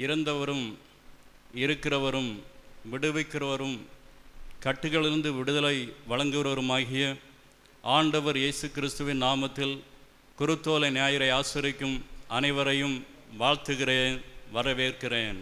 இறந்தவரும் இருக்கிறவரும் விடுவிக்கிறவரும் கட்டுகளிலிருந்து விடுதலை வழங்குகிறவருமாகிய ஆண்டவர் இயேசு கிறிஸ்துவின் நாமத்தில் குருத்தோலை ஞாயிறை ஆசரிக்கும் அனைவரையும் வாழ்த்துகிறேன், வரவேற்கிறேன்.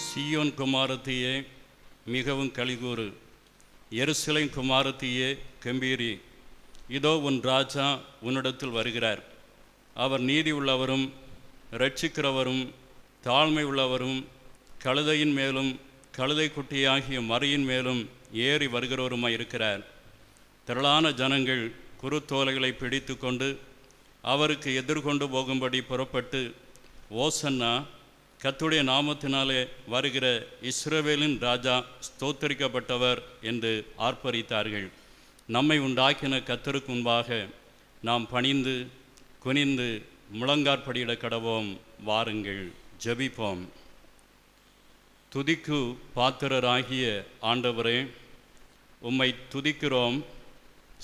சீயோன் குமாரத்தியே மிகவும் களிகூறு, எருசலேம் குமாரத்தியே கம்பீரி. இதோ உன் ராஜா உன்னிடத்தில் வருகிறார். அவர் நீதி உள்ளவரும் இரட்சிக்கிறவரும் தாழ்மை உள்ளவரும் கழுதையின் மேலும் கழுதை குட்டியாகிய மறியின் மேலும் ஏறி வருகிறவருமாய் இருக்கிறார். திரளான ஜனங்கள் குருத்தோலைகளை பிடித்து கொண்டு அவருக்கு எதிர்கொண்டு போகும்படி புறப்பட்டு, ஓசன்னா, கர்த்தருடைய நாமத்தினாலே வருகிற இஸ்ரவேலின் ராஜா ஸ்தோத்தரிக்கப்பட்டவர் என்று ஆர்ப்பரித்தார்கள். நம்மை உண்டாக்கின கர்த்தருக்கு முன்பாக நாம் பணிந்து குனிந்து முழங்காற்படியிட கடவோம். வாருங்கள், ஜெபிப்போம். துதிக்கு பாத்திரராகிய ஆண்டவரே, உம்மை துதிக்கிறோம்,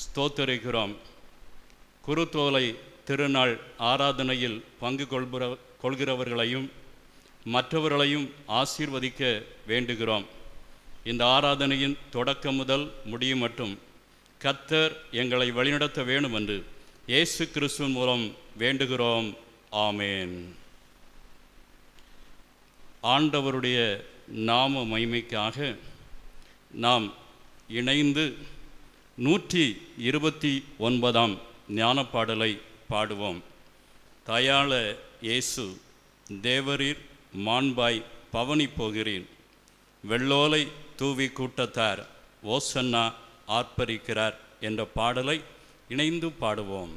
ஸ்தோத்தரிக்கிறோம். குருத்தோலை திருநாள் ஆராதனையில் பங்கு கொள்கிறவர்களையும் மற்றவர்களையும் ஆசீர்வதிக்க வேண்டுகிறோம். இந்த ஆராதனையின் தொடக்கம் முதல் முடியும் மட்டும் கர்த்தர் எங்களை வழிநடத்த வேண்டும் என்று இயேசு கிறிஸ்துவின் மூலம் வேண்டுகிறோம். ஆமேன். ஆண்டவருடைய நாம மகிமைக்காக நாம் இணைந்து 129ஆம் ஞானப்பாடலை பாடுவோம். தயாள இயேசு தேவரீர் மாண்பாய் பவனி போகிறேன், வெள்ளோலை தூவி கூட்டத்தார் ஓசன்னா ஆர்ப்பரிக்கிறார் என்ற பாடலை இணைந்து பாடுவோம்.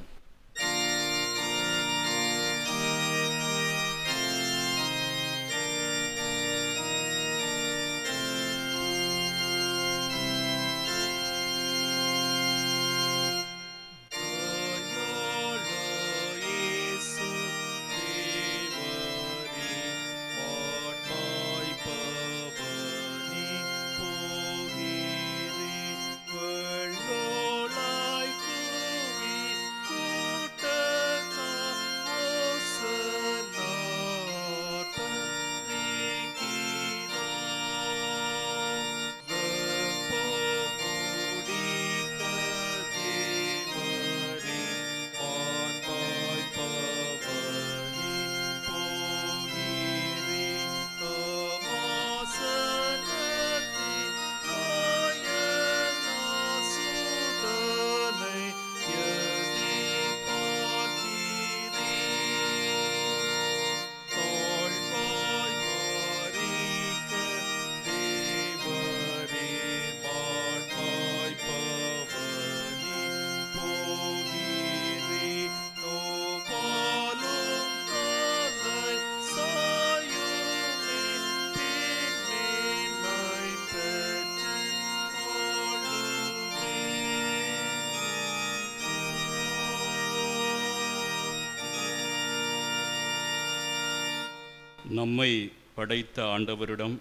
நம்மை படைத்த ஆண்டவரிடம்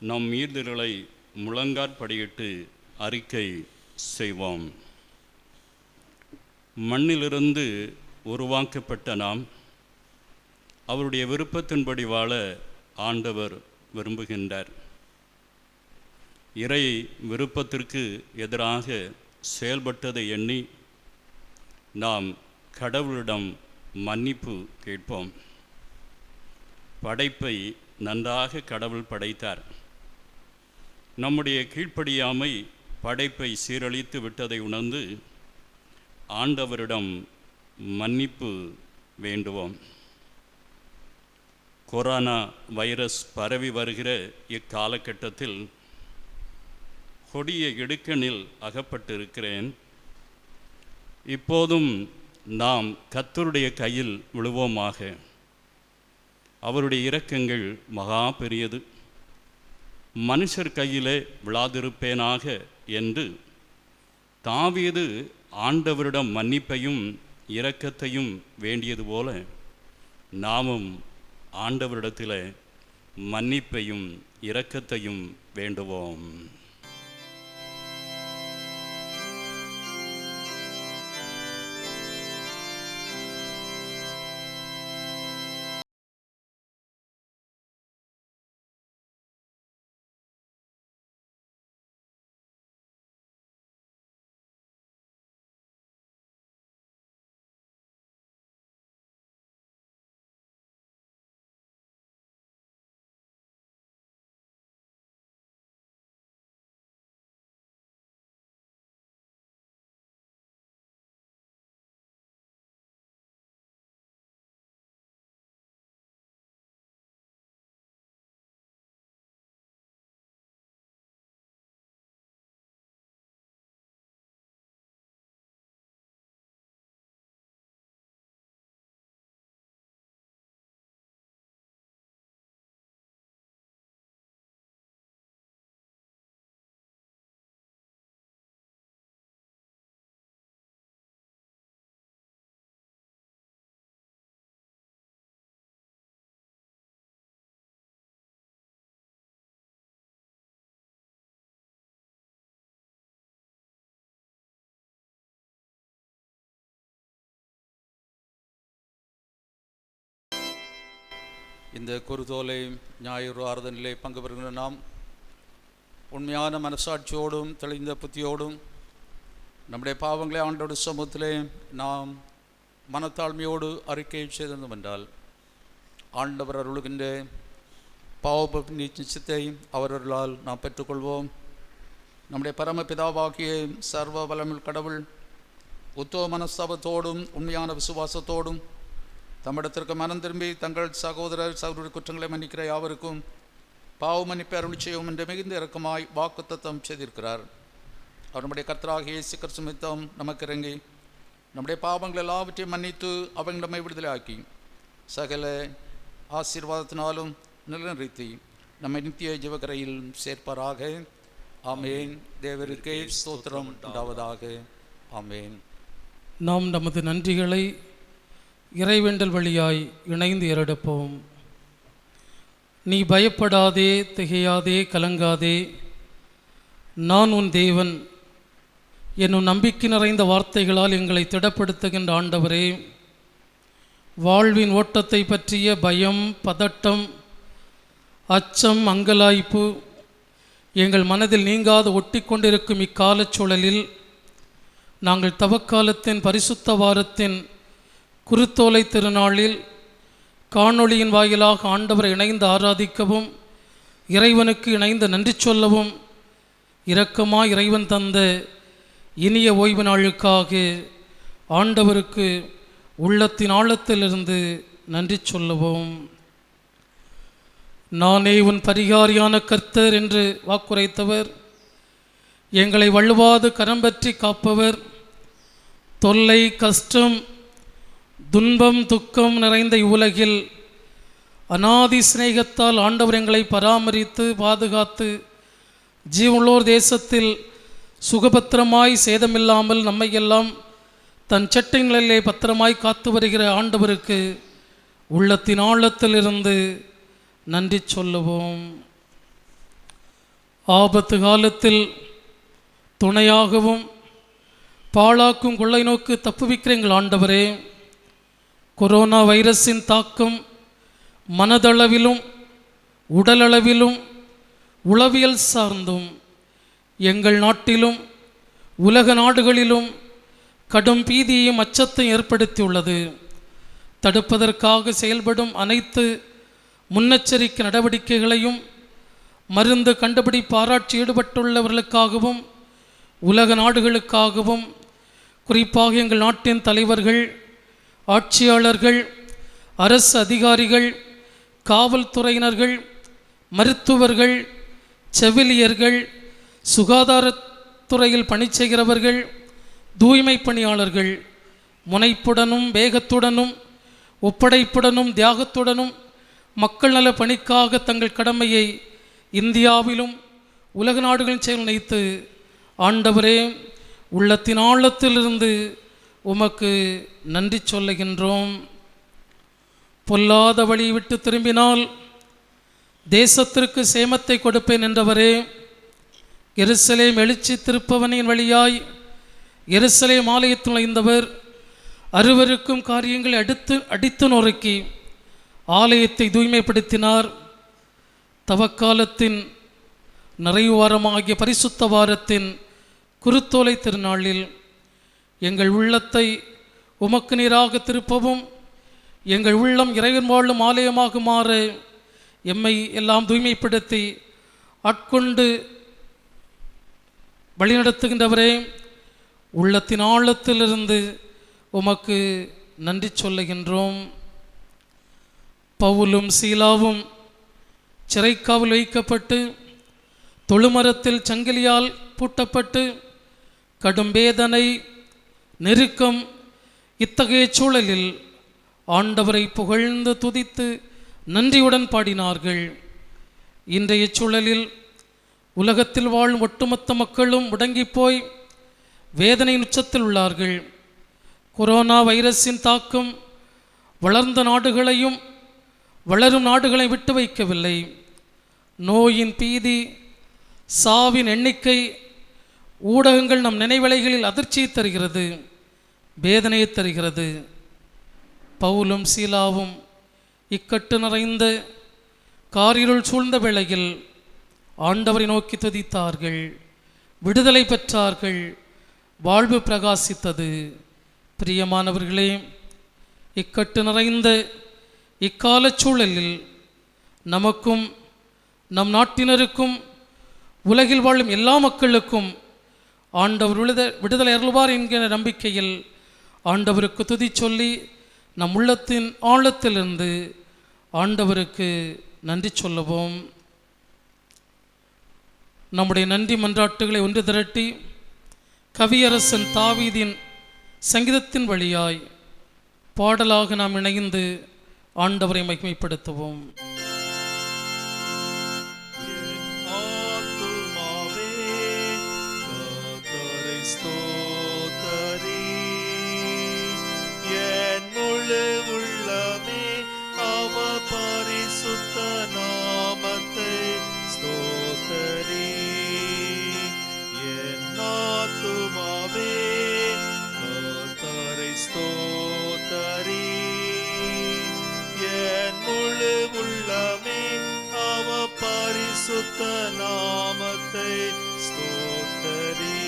நம் மீறுதல்களை முழங்காற்படியிட்டு அறிக்கை செய்வோம். மண்ணிலிருந்து உருவாக்கப்பட்ட நாம் அவருடைய விருப்பத்தின்படி வாழ ஆண்டவர் விரும்புகின்றார். இறை விருப்பத்திற்கு எதிராக செயல்பட்டதை எண்ணி நாம் கடவுளிடம் மன்னிப்பு கேட்போம். படைப்பை நன்றாக கடவுள் படைத்தார். நம்முடைய கீழ்ப்படியாமை படைப்பை சீரழித்து விட்டதை உணர்ந்து ஆண்டவரிடம் மன்னிப்பு வேண்டுவோம். கொரோனா வைரஸ் பரவி வருகிற இக்காலகட்டத்தில் கொடிய இடுக்கணில் அகப்பட்டிருக்கிறேன். இப்போதும் நாம் கர்த்தருடைய கையில் விழுவோமாக. அவருடைய இரக்கங்கள் மகா பெரியது. மனுஷர் கையிலே விழாதிருப்பேனாக என்று தாவீது ஆண்டவரிடம் மன்னிப்பையும் இரக்கத்தையும் வேண்டியது போல நாமும் ஆண்டவரிடத்தில் மன்னிப்பையும் இரக்கத்தையும் வேண்டுவோம். இந்த குருதோலை ஞாயிறு ஆறுதலிலே பங்கு பெறுகிற நாம் உண்மையான மனசாட்சியோடும் தெளிந்த புத்தியோடும் நம்முடைய பாவங்களை ஆண்டோடு சமூகத்திலே நாம் மனத்தாழ்மையோடு அறிக்கை செய்திருந்தோம் என்றால் ஆண்டவர் அருளுகின்ற பாவ நிச்சயத்தை அவர்களால் நாம் பெற்றுக்கொள்வோம். நம்முடைய பரமபிதாவாகிய சர்வ வல்லமையுள்ள கடவுள் உத்தம மனஸ்தாபத்தோடும் உண்மையான விசுவாசத்தோடும் தம்மிடத்திற்கு மனம் திரும்பி தங்கள் சகோதரர் சகோதரி குற்றங்களை மன்னிக்கிற யாவருக்கும் பாவ மன்னிப்பை அருள் செய்யும் என்று மிகுந்த இரக்கமாய் வாக்குத்தத்தம் செய்திருக்கிறார். அவர் நம்முடைய கர்த்தராகிய இயேசு கிறிஸ்து நிமித்தம் நமக்கு இறங்கி நம்முடைய பாவங்கள் எல்லாவற்றையும் மன்னித்து அவங்க நம்மை விடுதலை ஆக்கி சகல ஆசீர்வாதத்தினாலும் நிலைநிறுத்தி நம்மை நித்திய ஜீவகரையில் சேர்ப்பாராக. ஆமேன். தேவருக்கே ஸ்தோத்திரம் உண்டாவதாக. ஆமேன். நாம் நமது நன்றிகளை இறைவேண்டல் வழியாய் இணைந்து ஏறெடுப்போம். நீ பயப்படாதே, திகையாதே, கலங்காதே, நான் உன் தேவன் என்னும் நம்பிக்கை நிறைந்த வார்த்தைகளால் எங்களை திடப்படுத்துகின்ற ஆண்டவரே, வாழ்வின் ஓட்டத்தை பற்றிய பயம், பதட்டம், அச்சம், அங்கலாய்ப்பு எங்கள் மனதில் நீங்காது ஒட்டி கொண்டிருக்கும் இக்காலச் சூழலில் நாங்கள் தவக்காலத்தின் பரிசுத்த வாரத்தின் குருத்தோலை திருநாளில் காணொளியின் வாயிலாக ஆண்டவரை இணைந்து ஆராதிக்கவும் இறைவனுக்கு இணைந்து நன்றி சொல்லவும் இரக்கமாய் இறைவன் தந்த இனிய ஓய்வு நாளுக்காக ஆண்டவருக்கு உள்ளத்தின் ஆழத்திலிருந்து நன்றி சொல்லுவோம். நானே உன் பரிகாரியான கர்த்தர் என்று வாக்குரைத்தவர், எங்களை வழுவாது கரம் பற்றி காப்பவர், தொல்லை, கஷ்டம், துன்பம், துக்கம் நிறைந்த இவ்வுலகில் அநாதி சிநேகத்தால் ஆண்டவர் எங்களை பராமரித்து பாதுகாத்து ஜீவனோர் தேசத்தில் சுகபத்திரமாய் சேதமில்லாமல் நம்மையெல்லாம் தன் சட்டங்களிலே பத்திரமாய் காத்து வருகிற ஆண்டவருக்கு உள்ளத்தின் ஆழத்திலிருந்து நன்றி சொல்லுவோம். ஆபத்து காலத்தில் துணையாகவும் பாழாக்கும் கொள்ளை நோக்கு தப்புவிக்கிற எங்கள் ஆண்டவரே, கொரோனா வைரஸின் தாக்கம் மனதளவிலும் உடலளவிலும் உளவியல் சார்ந்தும் எங்கள் நாட்டிலும் உலக நாடுகளிலும் கடும் பீதியையும் அச்சத்தையும் ஏற்படுத்தியுள்ளது. தடுப்பதற்காக செயல்படும் அனைத்து முன்னெச்சரிக்கை நடவடிக்கைகளையும் மருந்து கண்டுபிடிப்பு ஆராய்ச்சி ஈடுபட்டுள்ளவர்களுக்காகவும் உலக நாடுகளுக்காகவும் குறிப்பாக எங்கள் நாட்டின் தலைவர்கள், ஆட்சியாளர்கள், அரசு அதிகாரிகள், காவல்துறையினர்கள், மருத்துவர்கள், செவிலியர்கள், சுகாதாரத்துறையில் பணி செய்கிறவர்கள், தூய்மை பணியாளர்கள் முனைப்புடனும் வேகத்துடனும் ஒப்படைப்புடனும் தியாகத்துடனும் மக்கள் நல பணிக்காக தங்கள் கடமையை இந்தியாவிலும் உலக நாடுகளின் செயல் நினைத்து ஆண்டவரே உள்ளத்தின் ஆழத்திலிருந்து உமக்கு நன்றி சொல்லுகின்றோம். பொல்லாத வழி விட்டு திரும்பினால் தேசத்திற்கு சேமத்தை கொடுப்பேன் என்றவரே, எருசலேம் எழுச்சி திருப்பவனின் வழியாய் எருசலேம் ஆலயத்தில் நுழைந்தவர் அருவருக்கும் காரியங்களை அடித்து நொறுக்கி ஆலயத்தை தூய்மைப்படுத்தினார். தவக்காலத்தின் நிறைவு வாரமாகிய பரிசுத்த வாரத்தின் குருத்தோலை திருநாளில் எங்கள் உள்ளத்தை உமக்கு நீராக திருப்பவும் எங்கள் உள்ளம் இறைவன் வாழும் ஆலயமாக மாற எம்மை எல்லாம் தூய்மைப்படுத்தி ஆட்கொண்டு வழிநடத்துகின்றவரே, உள்ளத்தின் ஆழத்திலிருந்து உமக்கு நன்றி சொல்லுகின்றோம். பவுலும் சீலாவும் சிறைக்காவல் வைக்கப்பட்டு தொழுமரத்தில் சங்கிலியால் பூட்டப்பட்டு கடும் வேதனை நெருக்கம், இத்தகைய சூழலில் ஆண்டவரை புகழ்ந்து துதித்து நன்றியுடன் பாடினார்கள். இன்றைய சூழலில் உலகத்தில் வாழும் ஒட்டுமொத்த மக்களும் முடங்கி போய் வேதனையின் உச்சத்தில் உள்ளார்கள். கொரோனா வைரஸின் தாக்கம் வளர்ந்த நாடுகளையும் வளரும் நாடுகளை விட்டு வைக்கவில்லை. நோயின் பீதி, சாவின் எண்ணிக்கை, ஊடகங்கள் நம் நினைவலைகளில் அதிர்ச்சியை தருகிறது, வேதனையை தருகிறது. பவுலும் சீலாவும் இக்கட்டு நிறைந்த காரிருள் சூழ்ந்த வேளையில் ஆண்டவரை நோக்கி துதித்தார்கள், விடுதலை பெற்றார்கள், வாழ்வு பிரகாசித்தது. பிரியமானவர்களே, இக்கட்டு நிறைந்த இக்கால சூழலில் நமக்கும் நம் நாட்டினருக்கும் உலகில் வாழும் எல்லா மக்களுக்கும் ஆண்டவர் விடுதலை அருள்வார் என்கிற நம்பிக்கையில் ஆண்டவருக்கு துதி சொல்லி நம் உள்ளத்தின் ஆழத்திலிருந்து ஆண்டவருக்கு நன்றி சொல்லுவோம். நம்முடைய நன்றி மன்றாட்டுகளை ஒன்று திரட்டி கவியரசன் தாவீதின் சங்கீதத்தின் வழியாய் பாடலாக நாம் இணைந்து ஆண்டவரை மகிமைப்படுத்துவோம். பரிசுத்த நாமத்தை ஸ்தோத்தரி.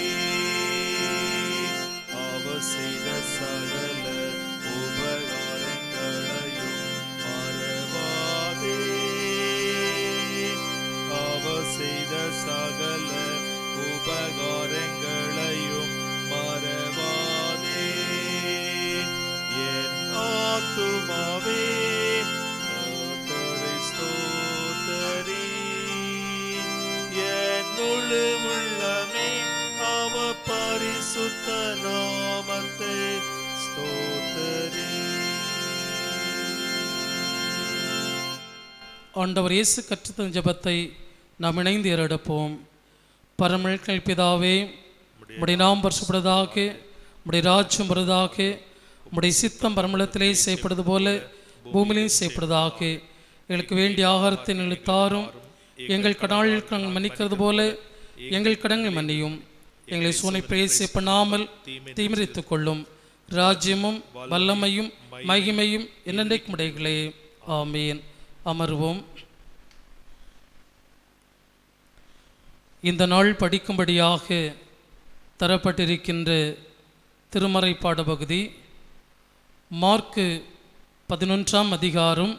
அவர் செய்த சகல உபகாரங்களையும் மறவாதே. அவர் செய்த சகல உபகாரங்களையும் மறவாதே. என் ஆத்துமாவே கர்த்தரை ஸ்தோத்தரி. முழு உள்ளமே அவர் பரிசுத்த நாமத்தை ஸ்தோத்தரி. ஆண்டவர் இயேசு கற்றுத்தந்த ஜெபத்தை நாம் இணைந்து ஏறெடுப்போம். பரமழைகள் பிதாவே, உம்முடைய நாமம் பரிசுத்தப்படுவதாக, உம்முடைய ராஜ்யம் வருவதாக, உம்முடைய சித்தம் பரமளத்திலே செய்யப்படுவது போல பூமியிலும் செய்யப்படுவதாக. எங்களுக்கு வேண்டிய ஆகாரத்தை எங்களுக்கு தாரும். எங்கள் கடனாளிகளுக்கு நாங்கள் மன்னிக்கிறது போல எங்கள் கடன்களை மன்னியும். எங்களை சூனை பிரேசி பண்ணாமல் தீமிரித்துக் கொள்ளும். ராஜ்யமும் வல்லமையும் மகிமையும் என்னென்றைக்கும் உடையகளே. ஆமீன். அமர்வோம். இந்த நாள் படிக்கும்படியாக தரப்பட்டிருக்கின்ற திருமறை பாடப்பகுதி மார்க்கு 11ஆம் அதிகாரம்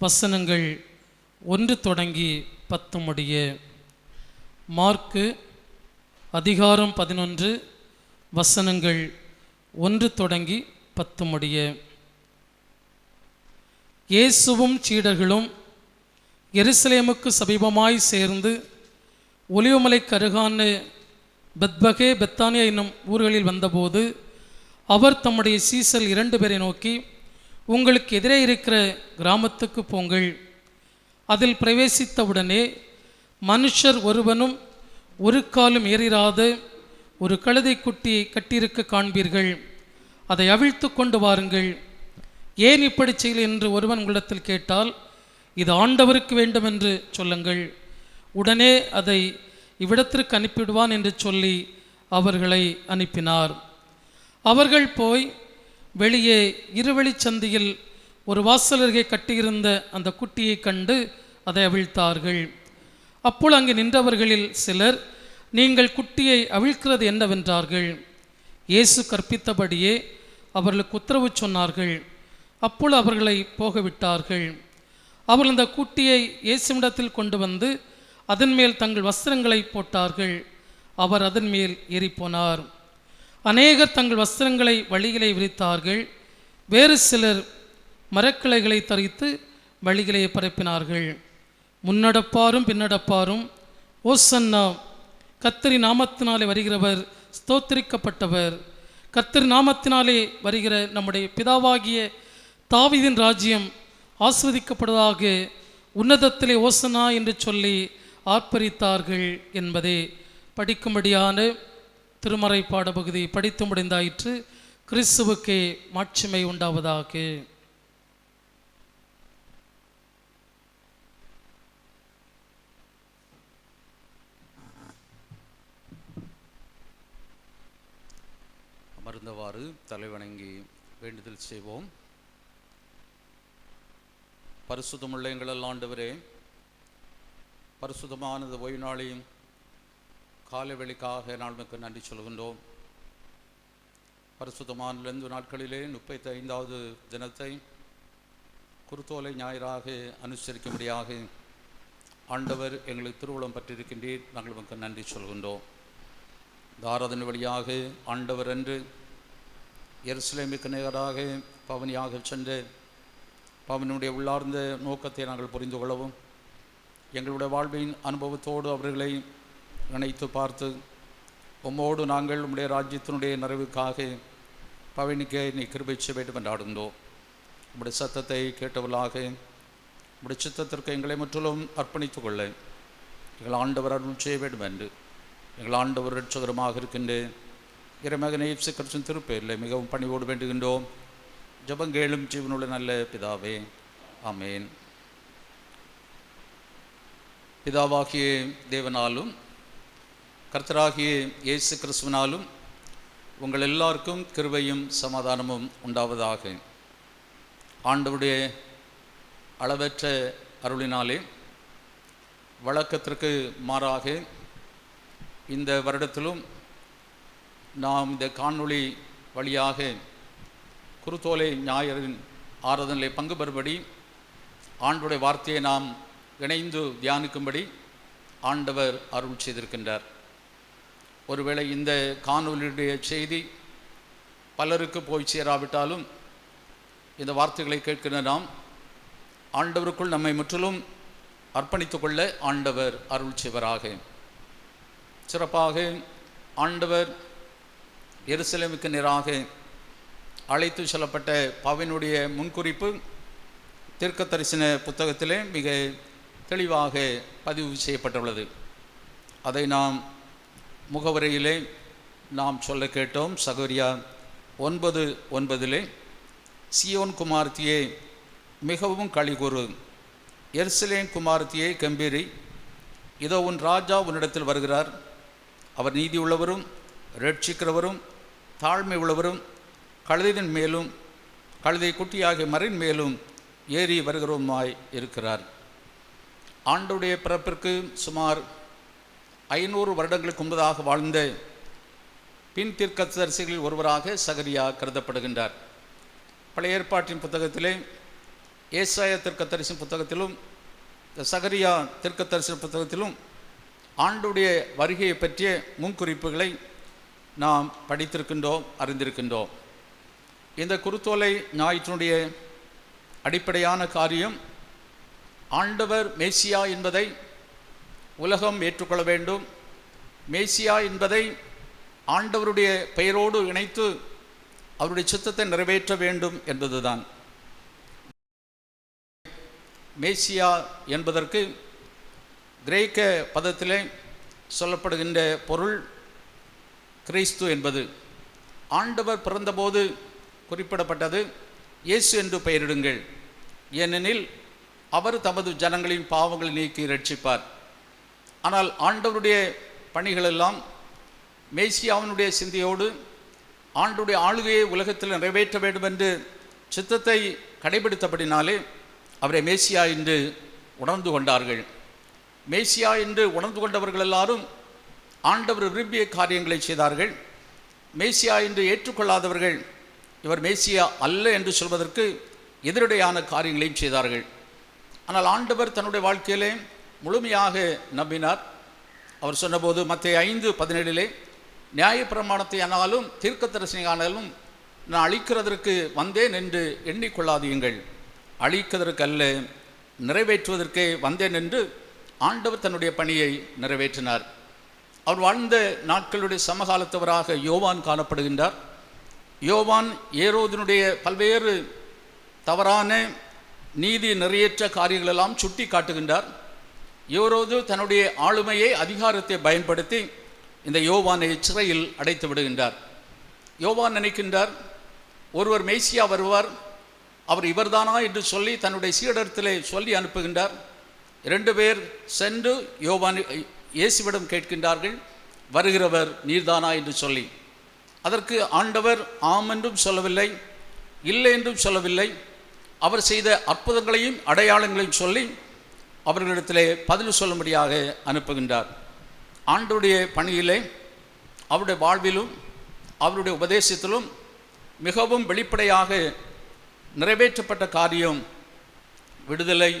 வசனங்கள் 1 தொடங்கி 10 முடிய. மார்க்கு அதிகாரம் 11 வசனங்கள் 1 தொடங்கி 10 முடிய. இயேசுவும் சீடர்களும் எருசலேமுக்கு சமீபமாய் சேர்ந்து ஒலிவமலைக்கு அருகான பெத்பகே பெத்தானியா என்னும் ஊர்களில் வந்தபோது அவர் தம்முடைய சீசல் 2 பேரை நோக்கி, உங்களுக்கு எதிரே இருக்கிற கிராமத்துக்கு போங்கள். அதில் பிரவேசித்தவுடனே மனுஷர் ஒருவனும் ஒரு காலும் ஏறிராத ஒரு கழுதை குட்டியை கட்டியிருக்க காண்பீர்கள். அதை அவிழ்த்து கொண்டு வாருங்கள். ஏன் இப்படி செய்யல் என்று ஒருவன் உங்களிடத்தில் கேட்டால், இது ஆண்டவருக்கு வேண்டும் என்று சொல்லுங்கள். உடனே அதை இவ்விடத்திற்கு அனுப்பிவிடுவான் என்று சொல்லி அவர்களை அனுப்பினார். அவர்கள் போய் வெளியே இருவழிச்சந்தியில் ஒரு வாசல் அருகே கட்டியிருந்த அந்த குட்டியை கண்டு அதை அவிழ்த்தார்கள். அப்போது அங்கே நின்றவர்களில் சிலர், நீங்கள் குட்டியை அவிழ்க்கிறது என்னவென்றார்கள். இயேசு கற்பித்தபடியே அவர்களுக்கு உத்தரவு சொன்னார்கள். அப்போது அவர்களை போகவிட்டார்கள். அவர்கள் அந்த குட்டியை இயேசுவிடத்தில் கொண்டு வந்து அதன் மேல் தங்கள் வஸ்திரங்களை போட்டார்கள். அவர் அதன் மேல் ஏறிப்போனார். அநேகர் தங்கள் வஸ்திரங்களை வழிகளை விரித்தார்கள். வேறு சிலர் மரக்கிளைகளை தரித்து வழிகளை பரப்பினார்கள். முன்னடப்பாரும் பின்னடப்பாரும், ஓசன்னா, கர்த்தரி நாமத்தினாலே வருகிறவர் ஸ்தோத்திரிக்கப்பட்டவர், கர்த்தர் நாமத்தினாலே வருகிற நம்முடைய பிதாவாகிய தாவீதின் ராஜ்யம் ஆஸ்வதிக்கப்படுவதாக, உன்னதத்திலே ஓசன்னா என்று சொல்லி ஆர்ப்பரித்தார்கள் என்பதே படிக்கும்படியான திருமறை பாடப்பகுதி படித்து முடிந்தாயிற்று. கிறிஸ்துவுக்கே மாட்சிமை உண்டாவதாக. அமர்ந்தவாறு தலைவணங்கி வேண்டுதல் செய்வோம். பரிசுத்தமுள்ள எங்கள் ஆண்டவரே, பரிசுத்தமானது ஓய்வு நாளையும் காலை வேளைக்காக நாளுக்கு நன்றி சொல்கின்றோம். பரிசுத்தமான 2 நாட்களிலே 35வது தினத்தை குருத்தோலை ஞாயிறாக அனுசரிக்கும்படியாக ஆண்டவர் எங்களுக்கு திருவுளம் பற்றியிருக்கின்றீர். நாங்கள் உங்களுக்கு நன்றி சொல்கின்றோம். இந்த ஆராதனை வழியாக ஆண்டவர் என்று எருசலேமுக்கு நேராக பவனியாக சென்று பவனுடைய உள்ளார்ந்த நோக்கத்தை நாங்கள் புரிந்து கொள்ளவும், எங்களுடைய வாழ்வின் அனுபவத்தோடு அவர்களை இணைத்து பார்த்து உம்மோடு நாங்கள் உம்முடைய ராஜ்யத்தினுடைய நிறைவுக்காக பவனிக்க நீ கிருபை செய்ய வேண்டும் என்று ஆடுகின்றோம். உம்முடைய சத்தத்தை கேட்டவர்களாக உம்முடைய சித்தத்திற்கு எங்களை முற்றிலும் அர்ப்பணித்துக் கொள்ள எங்கள் ஆண்டவர் அருள் செய்ய வேண்டும் என்று எங்கள் ஆண்டவர் ரட்சகரமாக இருக்கின்ற இறைமகனை இயேசு கிறிஸ்துவின் திருப்பெயரில் மிகவும் பணிவோடு வேண்டுகின்றோம். ஜெபங்கேளும் ஜீவனுள்ள நல்ல பிதாவே, ஆமேன். பிதாவாகிய தேவனாலும் கர்த்தராகிய இயேசு கிறிஸ்துவினாலும் உங்கள் எல்லாருக்கும் கிருபையும் சமாதானமும் உண்டாவதாக. ஆண்டவருடைய அளவற்ற அருளினாலே வழக்கத்திற்கு மாறாக இந்த வருடத்திலும் நாம் இந்த காணொளி வழியாக குருத்தோலை ஞாயிறின் ஆராதனையிலே பங்கு பெறும்படி, ஆண்டவருடைய வார்த்தையை நாம் இணைந்து தியானிக்கும்படி ஆண்டவர் அருள் செய்திருக்கின்றார். ஒருவேளை இந்த காணொலியுடைய செய்தி பலருக்கு போய் சேராவிட்டாலும் இந்த வார்த்தைகளை கேட்கிற நாம் ஆண்டவருக்குள் நம்மை முற்றிலும் அர்ப்பணித்துக் கொள்ள ஆண்டவர் அருள் செய்வராக. சிறப்பாக ஆண்டவர் எருசலேமுக்கு நேராக அழைத்து செல்லப்பட்ட பவுலினுடைய முன்குறிப்பு தீர்க்கதரிசன புத்தகத்திலே மிக தெளிவாக பதிவு செய்யப்பட்டுள்ளது. அதை நாம் முகவரியிலே நாம் சொல்ல கேட்டோம். சகரியா 9:9 சியோன் குமார்த்தியே மிகவும் களிகூறு, எருசலேம் குமார்த்தியே கம்பீரி, இதோ உன் ராஜா உன்னிடத்தில் வருகிறார், அவர் நீதி உள்ளவரும் ரட்சிக்கிறவரும் தாழ்மை உள்ளவரும் கழுதையின் மேலும் கழுதை குட்டியாகிய மரின் மேலும் ஏறி வருகிறவருமாய் இருக்கிறார். ஆண்டவருடைய பிறப்பிற்கு சுமார் 500 வருடங்களுக்கு முன்பதாக வாழ்ந்த பின் தீர்க்கதரிசிகளில் ஒருவராக சகரியா கருதப்படுகின்றார். பழைய ஏற்பாட்டின் புத்தகத்திலே ஏசாயா தீர்க்கதரிசி புத்தகத்திலும் சகரியா தீர்க்கதரிசி புத்தகத்திலும் ஆண்டவருடைய வருகையை பற்றிய முன்குறிப்புகளை நாம் படித்திருக்கின்றோம், அறிந்திருக்கின்றோம். இந்த குருத்தோலை ஞாயிற்றினுடைய அடிப்படையான காரியம், ஆண்டவர் மேசியா என்பதை உலகம் ஏற்றுக்கொள்ள வேண்டும். மேசியா என்பதை ஆண்டவருடைய பெயரோடு இணைத்து அவருடைய சித்தத்தை நிறைவேற்ற வேண்டும் என்பதுதான். மேசியா என்பதற்கு கிரேக்க பதத்திலே சொல்லப்படுகின்ற பொருள் கிறிஸ்து என்பது. ஆண்டவர் பிறந்தபோது குறிப்பிடப்பட்டது இயேசு என்று பெயரிடுங்கள், ஏனெனில் அவர் தமது ஜனங்களின் பாவங்களை நீக்கி ரட்சிப்பார். ஆனால் ஆண்டவருடைய பணிகளெல்லாம் மேசியாவினுடைய சிந்தையோடு ஆண்டவருடைய ஆளுகையை உலகத்தில் நிறைவேற்ற வேண்டும் என்று சித்தத்தை கடைபிடித்தபடினாலே அவரை மேசியா என்று உணர்ந்து கொண்டார்கள். மேசியா என்று உணர்ந்து கொண்டவர்கள் எல்லாரும் ஆண்டவர் விரும்பிய காரியங்களை செய்தார்கள். மேசியா என்று ஏற்றுக்கொள்ளாதவர்கள் இவர் மேசியா அல்ல என்று சொல்வதற்கு எதிரடையான காரியங்களையும் செய்தார்கள். ஆனால் ஆண்டவர் தன்னுடைய வாழ்க்கையிலே முழுமையாக நம்பினார். அவர் சொன்னபோது மத்தேயு 5:17 நியாயப்பிரமாணத்தை ஆனாலும் தீர்க்கதரிசனத்தை ஆனாலும் நான் அழிக்கிறதற்கு வந்தேன் என்று எண்ணிக்கொள்ளாதீங்கள், அழிக்கிறதற்கு அல்ல நிறைவேற்றுவதற்கே வந்தேன் என்று ஆண்டவர் தன்னுடைய பணியை நிறைவேற்றினார். அவர் வாழ்ந்த நாட்களுடைய சமகாலத்தவராக யோவான் காணப்படுகின்றார். யோவான் ஏரோதினுடைய பல்வேறு தவறான நீதி நிறைவேற்ற காரியங்களெல்லாம் சுட்டி காட்டுகின்றார். ஏரோது தன்னுடைய ஆளுமையை அதிகாரத்தை பயன்படுத்தி இந்த யோவானை சிறையில் அடைத்து விடுகின்றார். யோவான் நினைக்கின்றார் ஒருவர் மேசியா வருவார், அவர் இவர்தானா என்று சொல்லி தன்னுடைய சீடத்திலே சொல்லி அனுப்புகின்றார். 2 பேர் சென்று யோவான் இயேசுவிடம் கேட்கின்றார்கள், வருகிறவர் நீர்தானா என்று சொல்லி. அதற்கு ஆண்டவர் ஆம் என்றும் சொல்லவில்லை, இல்லை என்றும் சொல்லவில்லை. அவர் செய்த அற்புதங்களையும் அடையாளங்களையும் சொல்லி அவர்களிடத்திலே பதில் சொல்லும்படியாக அனுப்புகின்றார். ஆண்டவருடைய பணியிலே அவருடைய வாழ்விலும் அவருடைய உபதேசத்திலும் மிகவும் வெளிப்படையாக நிறைவேற்றப்பட்ட காரியம் விடுதலை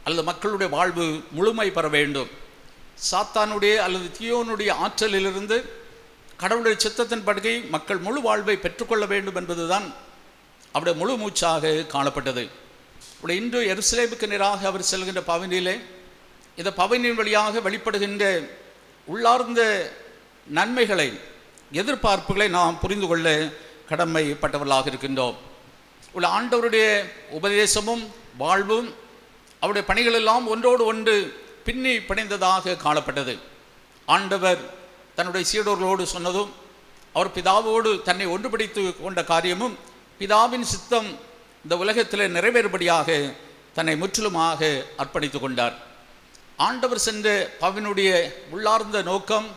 அல்லது மக்களுடைய வாழ்வு முழுமை பெற வேண்டும். சாத்தானுடைய அல்லது தீயோனுடைய ஆற்றலிலிருந்து கடவுளுடைய சித்தத்தின் படி மக்கள் முழு வாழ்வை பெற்றுக்கொள்ள வேண்டும் என்பதுதான் அவருடைய முழு மூச்சாக காணப்பட்டது. இன்று எருசலேமுக்கு நேராக அவர் செல்கின்ற பவனியிலே இந்த பவனின் வழியாக வெளிப்படுகின்ற உள்ளார்ந்த நன்மைகளை, எதிர்பார்ப்புகளை நாம் புரிந்து கொள்ள கடமைப்பட்டவர்களாக இருக்கின்றோம். ஆண்டவருடைய உபதேசமும் வாழ்வும் அவருடைய பணிகளெல்லாம் ஒன்றோடு ஒன்று பின்னி பிணைந்ததாக காணப்பட்டது. ஆண்டவர் தன்னுடைய சீடர்களோடு சொன்னதும், அவர் பிதாவோடு தன்னை ஒன்றுபடுத்தி கொண்ட காரியமும், பிதாவின் சித்தம் இந்த உலகத்தில் நிறைவேறுபடியாக தன்னை முற்றிலுமாக அர்ப்பணித்து கொண்டார். ஆண்டவர் சென்ற பவனுடைய உள்ளார்ந்த நோக்கம்,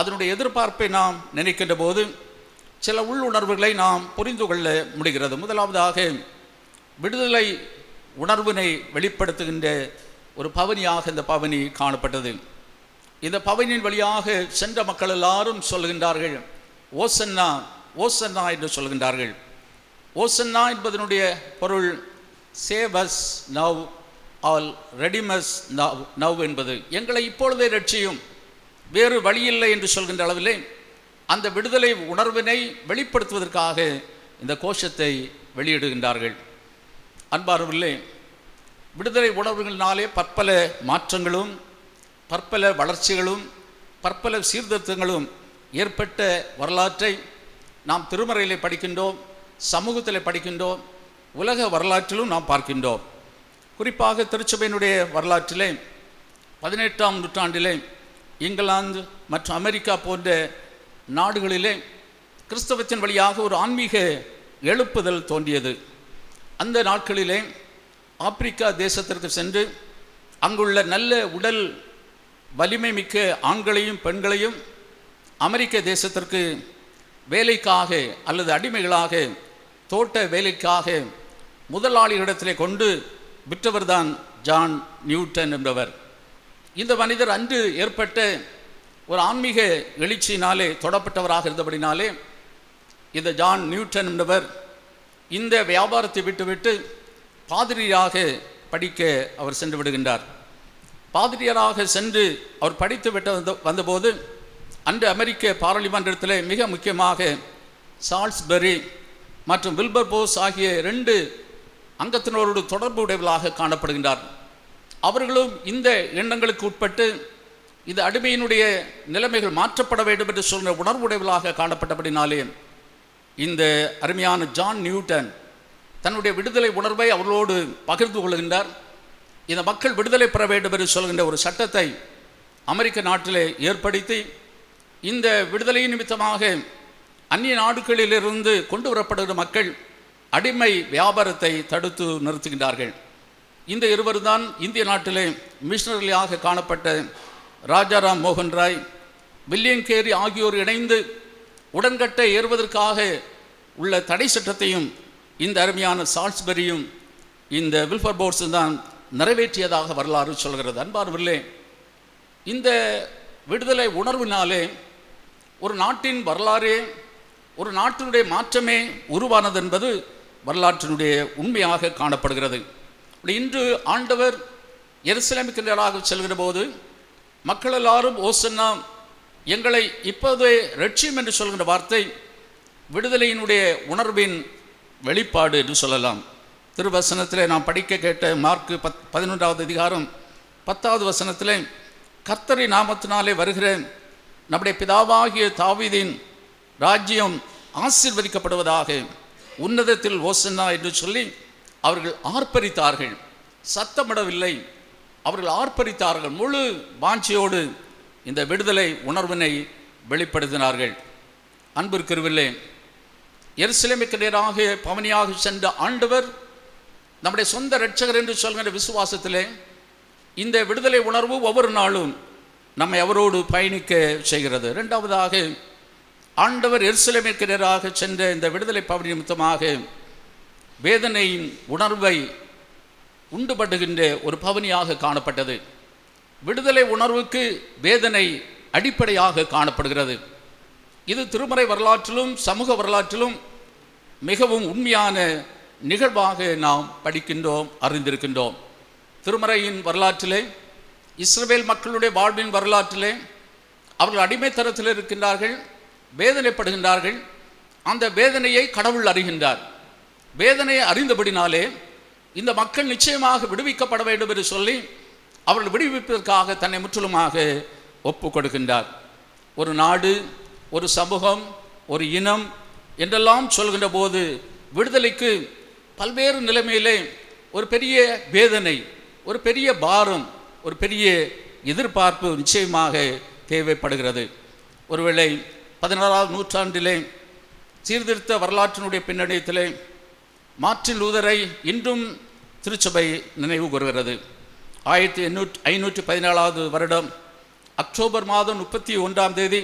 அதனுடைய எதிர்பார்ப்பை நாம் நினைக்கின்ற போது சில உள்ளுணர்வுகளை நாம் புரிந்து கொள்ள முடிகிறது. முதலாவதாக விடுதலை உணர்வினை வெளிப்படுத்துகின்ற ஒரு பவனியாக இந்த பவனி காணப்பட்டது. இந்த பவனின் வழியாக சென்ற மக்கள் எல்லாரும் சொல்கின்றார்கள், ஓசன்னா ஓசன்னா என்று சொல்கின்றார்கள். ஓசன்னா என்பதனுடைய பொருள் save us now all redeem us now என்பது, எங்களை இப்பொழுதே ரட்சியும், வேறு வழியில்லை என்று சொல்கின்ற அளவிலே அந்த விடுதலை உணர்வினை வெளிப்படுத்துவதற்காக இந்த கோஷத்தை வெளியிடுகின்றார்கள். அன்பார்ந்தவர்களே, விடுதலை உணர்வுகளினாலே பற்பல மாற்றங்களும் பற்பல வளர்ச்சிகளும் பற்பல சீர்திருத்தங்களும் ஏற்பட்ட வரலாற்றை நாம் திருமறையிலே படிக்கின்றோம், சமூகத்தில் படிக்கின்றோம், உலக வரலாற்றிலும் நாம் பார்க்கின்றோம். குறிப்பாக திருச்சபையினுடைய வரலாற்றிலே 18ஆம் நூற்றாண்டிலே இங்கிலாந்து மற்றும் அமெரிக்கா போன்ற நாடுகளிலே கிறிஸ்தவத்தின் வழியாக ஒரு ஆன்மீக எழுப்புதல் தோன்றியது. அந்த நாட்களிலே ஆப்பிரிக்கா தேசத்திற்கு சென்று அங்குள்ள நல்ல உடல் வலிமை மிக்க ஆண்களையும் பெண்களையும் அமெரிக்க தேசத்திற்கு வேலைக்காக அல்லது அடிமைகளாக தோட்ட வேலைக்காக முதலாளிகளிடத்திலே கொண்டு விற்றவர்தான் ஜான் நியூட்டன் என்பவர். இந்த மனிதர் அன்று ஏற்பட்ட ஒரு ஆன்மீக எழுச்சியினாலே தொடப்பட்டவராக இருந்தபடினாலே இந்த ஜான் நியூட்டன் என்பவர் இந்த வியாபாரத்தை விட்டுவிட்டு பாதிரியாக படிக்க அவர் சென்று விடுகின்றார். பாதிரியாராக சென்று அவர் படித்து விட்டு வந்தபோது அன்று அமெரிக்க பாராளுமன்றத்தில் மிக முக்கியமாக சால்ஸ்பரி மற்றும் வில்பர் போஸ் ஆகிய 2 அங்கத்தினரோடு தொடர்பு உடையவர்களாக காணப்படுகின்றார். அவர்களும் இந்த எண்ணங்களுக்கு உட்பட்டு இந்த அடிமையினுடைய நிலைமைகள் மாற்றப்பட வேண்டும் என்று சொல்கிற உணர்வுடையவர்களாக காணப்பட்டபடினாலே இந்த அருமையான ஜான் நியூட்டன் தன்னுடைய விடுதலை உணர்வை அவர்களோடு பகிர்ந்து கொள்கின்றார். இந்த மக்கள் விடுதலை பெற வேண்டும் என்று சொல்கின்ற ஒரு சட்டத்தை அமெரிக்க நாட்டிலே ஏற்படுத்தி இந்த விடுதலை நிமித்தமாக அந்நிய நாடுகளிலிருந்து கொண்டு வரப்படுகிற மக்கள் அடிமை வியாபாரத்தை தடுத்து நிறுத்துகின்றார்கள். இந்த இருவர் தான் இந்திய நாட்டிலே மிஷனரியாக காணப்பட்ட ராஜாராம் மோகன் ராய், வில்லியம் கேரி ஆகியோர் இணைந்து உடன்கட்டை ஏறுவதற்காக உள்ள தடை சட்டத்தையும் இந்த அருமையான சால்ஸ்பரியும் இந்த வில்பர்போர்ஸும் தான் நிறைவேற்றியதாக வரலாறு சொல்கிறது. அன்பார்வர்களே, இந்த விடுதலை உணர்வினாலே ஒரு நாட்டின் வரலாறே, ஒரு நாட்டினுடைய மாற்றமே உருவானது என்பது வரலாற்றினுடைய உண்மையாக காணப்படுகிறது. இன்று ஆண்டவர் எருசலேமுக்கு நேராக செல்கிற போது மக்கள் எல்லாரும் ஓசன்னா, எங்களை இப்போதே ரட்சியம் என்று சொல்கின்ற வார்த்தை விடுதலையினுடைய உணர்வின் வெளிப்பாடு என்று சொல்லலாம். திருவசனத்தில் நாம் படிக்க கேட்ட மார்க்கு 11வது அதிகாரம் 10வது வசனத்தில், கர்த்தரின் நாமத்தினாலே வருகிற நம்முடைய பிதாவாகிய தாவீதின் ராஜ்யம் ஆசீர்வதிக்கப்படுவதாக, உன்னதத்தில் ஓசன்னா என்று சொல்லி அவர்கள் ஆர்ப்பரித்தார்கள். சத்தமிடவில்லை, அவர்கள் ஆர்ப்பரித்தார்கள். முழு வாஞ்சியோடு இந்த விடுதலை உணர்வினை வெளிப்படுத்தினார்கள். அன்பிற்குரியவர்களே, எருசலேமுக்கு நேராக பவனியாக சென்ற ஆண்டவர் நம்முடைய சொந்த இரட்சகர் என்று சொல்கிற விசுவாசத்திலே இந்த விடுதலை உணர்வு ஒவ்வொரு நாளும் நம்மை அவரோடு பயணிக்க செய்கிறது. இரண்டாவதாக, ஆண்டவர் எருசலேமுக்கு நேராக சென்ற இந்த விடுதலை பவனி நிமித்தமாக வேதனையின் உணர்வை உண்டுபடுகின்ற ஒரு பவனியாக காணப்பட்டது. விடுதலை உணர்வுக்கு வேதனை அடிப்படையாக காணப்படுகிறது. இது திருமறை வரலாற்றிலும் சமூக வரலாற்றிலும் மிகவும் உண்மையான நிகழ்வாக நாம் படிக்கின்றோம், அறிந்திருக்கின்றோம். திருமறையின் வரலாற்றிலே, இஸ்ரவேல் மக்களுடைய வாழ்வின் வரலாற்றிலே அவர்கள் அடிமைத்தனத்தில் இருக்கின்றார்கள், வேதனைப்படுகின்றார்கள். அந்த வேதனையை கடவுள் அறிகின்றார். வேதனையை அறிந்தபடினாலே இந்த மக்கள் நிச்சயமாக விடுவிக்கப்பட வேண்டும் என்று சொல்லி அவர்கள் விடுவிப்பதற்காக தன்னை முற்றிலுமாக ஒப்பு கொடுக்கின்றார். ஒரு நாடு, ஒரு சமூகம், ஒரு இனம் என்றெல்லாம் சொல்கின்ற போது விடுதலைக்கு பல்வேறு நிலைமையிலே ஒரு பெரிய வேதனை, ஒரு பெரிய பாரம், ஒரு பெரிய எதிர்பார்ப்பு நிச்சயமாக தேவைப்படுகிறது. ஒருவேளை 16ஆம் நூற்றாண்டிலே சீர்திருத்த வரலாற்றினுடைய பின்னணியத்திலே மார்ட்டின் லூதரை இன்றும் திருச்சபை நினைவு கூறுகிறது. 1517 வருடம் அக்டோபர் மாதம் 31ஆம் தேதி